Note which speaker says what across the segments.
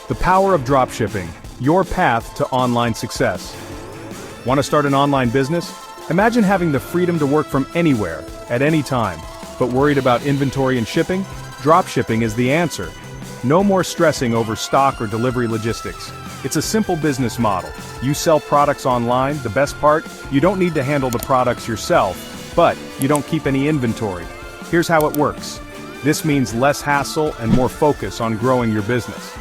Speaker 1: The power of dropshipping, your path to online success. Want to start an online business? Imagine having the freedom to work from anywhere, at any time. But worried about inventory and shipping? Dropshipping is the answer. No more stressing over stock or delivery logistics. It's a simple business model. You sell products online. The best part? You don't need to handle the products yourself, but you don't keep any inventory. Here's how it works. This means less hassle and more focus on growing your business.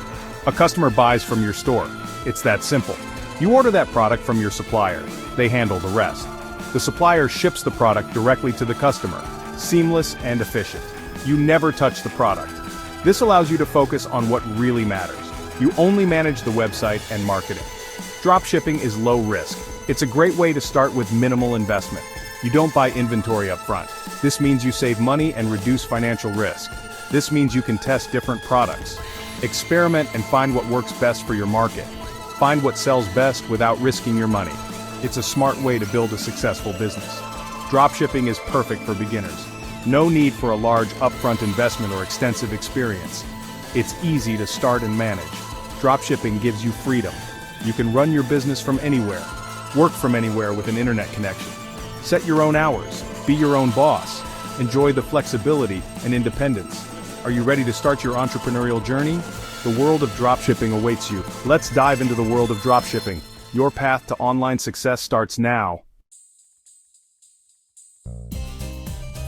Speaker 1: A customer buys from your store. It's that simple. You order that product from your supplier. They handle the rest. The supplier ships the product directly to the customer. Seamless and efficient. You never touch the product. This allows you to focus on what really matters. You only manage the website and marketing. Dropshipping is low risk. It's a great way to start with minimal investment. You don't buy inventory up front. This means you save money and reduce financial risk. This means you can test different products. Experiment and find what works best for your market. Find what sells best without risking your money. It's a smart way to build a successful business. Dropshipping is perfect for beginners. No need for a large upfront investment or extensive experience. It's easy to start and manage. Dropshipping gives you freedom. You can run your business from anywhere. Work from anywhere with an internet connection. Set your own hours. Be your own boss. Enjoy the flexibility and independence. Are you ready to start your entrepreneurial journey? The world of dropshipping awaits you. Let's dive into the world of dropshipping. Your path to online success starts now.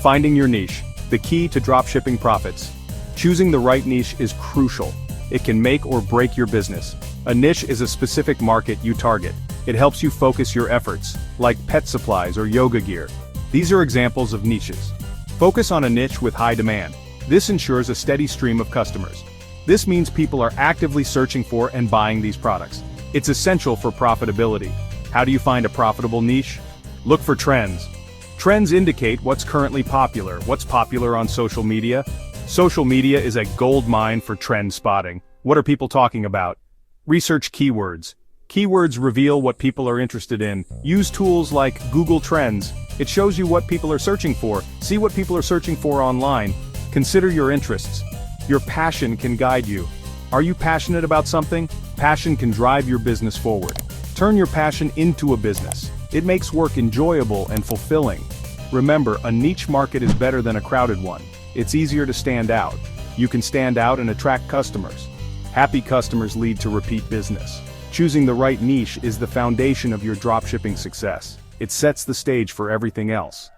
Speaker 1: Finding your niche, the key to dropshipping profits. Choosing the right niche is crucial. It can make or break your business. A niche is a specific market you target. It helps you focus your efforts, like pet supplies or yoga gear. These are examples of niches. Focus on a niche with high demand. This ensures a steady stream of customers. This means people are actively searching for and buying these products. It's essential for profitability. How do you find a profitable niche? Look for trends. Trends indicate what's currently popular. What's popular on social media? Social media is a gold mine for trend spotting. What are people talking about? Research keywords. Keywords reveal what people are interested in. Use tools like Google Trends. It shows you what people are searching for. See what people are searching for online. Consider your interests. Your passion can guide you. Are you passionate about something? Passion can drive your business forward. Turn your passion into a business. It makes work enjoyable and fulfilling. Remember, a niche market is better than a crowded one. It's easier to stand out. You can stand out and attract customers. Happy customers lead to repeat business. Choosing the right niche is the foundation of your dropshipping success. It sets the stage for everything else.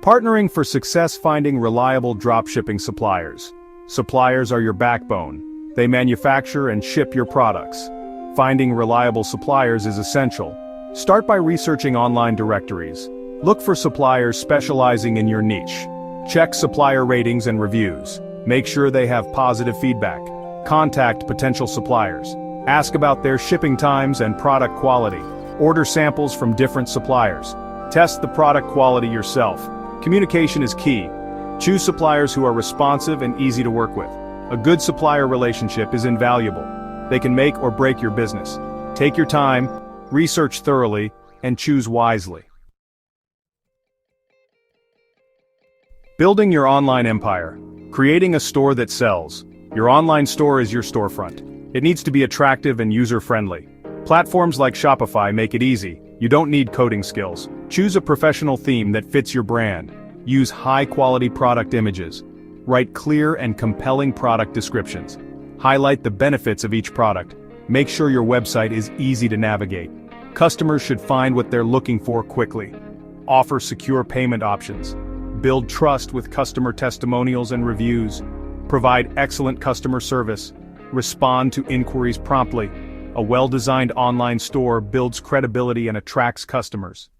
Speaker 1: Partnering for success. Finding reliable dropshipping suppliers. Suppliers are your backbone. They manufacture and ship your products. Finding reliable suppliers is essential. Start by researching online directories. Look for suppliers specializing in your niche. Check supplier ratings and reviews. Make sure they have positive feedback. Contact potential suppliers. Ask about their shipping times and product quality. Order samples from different suppliers. Test the product quality yourself. Communication is key. Choose suppliers who are responsive and easy to work with. A good supplier relationship is invaluable. They can make or break your business. Take your time, research thoroughly, and choose wisely. Building your online empire. Creating a store that sells. Your online store is your storefront. It needs to be attractive and user-friendly. Platforms like Shopify make it easy. You don't need coding skills. Choose a professional theme that fits your brand. Use high-quality product images. Write clear and compelling product descriptions. Highlight the benefits of each product. Make sure your website is easy to navigate. Customers should find what they're looking for quickly. Offer secure payment options. Build trust with customer testimonials and reviews. Provide excellent customer service. Respond to inquiries promptly. A well-designed online store builds credibility and attracts customers.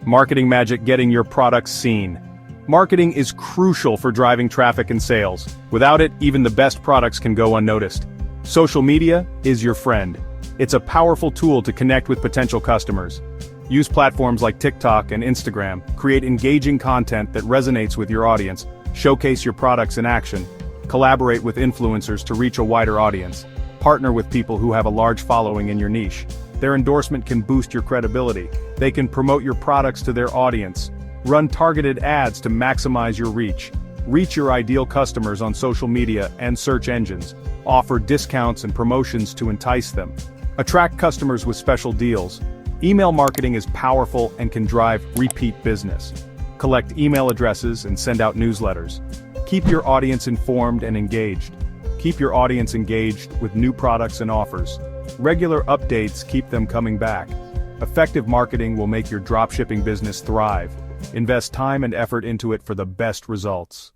Speaker 1: Marketing magic. Getting your products seen. Marketing is crucial for driving traffic and sales. Without it, even the best products can go unnoticed. Social media is your friend. It's a powerful tool to connect with potential customers. Use platforms like TikTok and Instagram. Create engaging content that resonates with your audience. Showcase your products in action. Collaborate with influencers to reach a wider audience. Partner with people who have a large following in your niche. Their endorsement can boost your credibility. They can promote your products to their audience. Run targeted ads to maximize your reach. Reach your ideal customers on social media and search engines. Offer discounts and promotions to entice them. Attract customers with special deals. Email marketing is powerful and can drive repeat business. Collect email addresses and send out newsletters. Keep your audience informed and engaged. Keep your audience engaged with new products and offers. Regular updates keep them coming back. Effective marketing will make your dropshipping business thrive. Invest time and effort into it for the best results.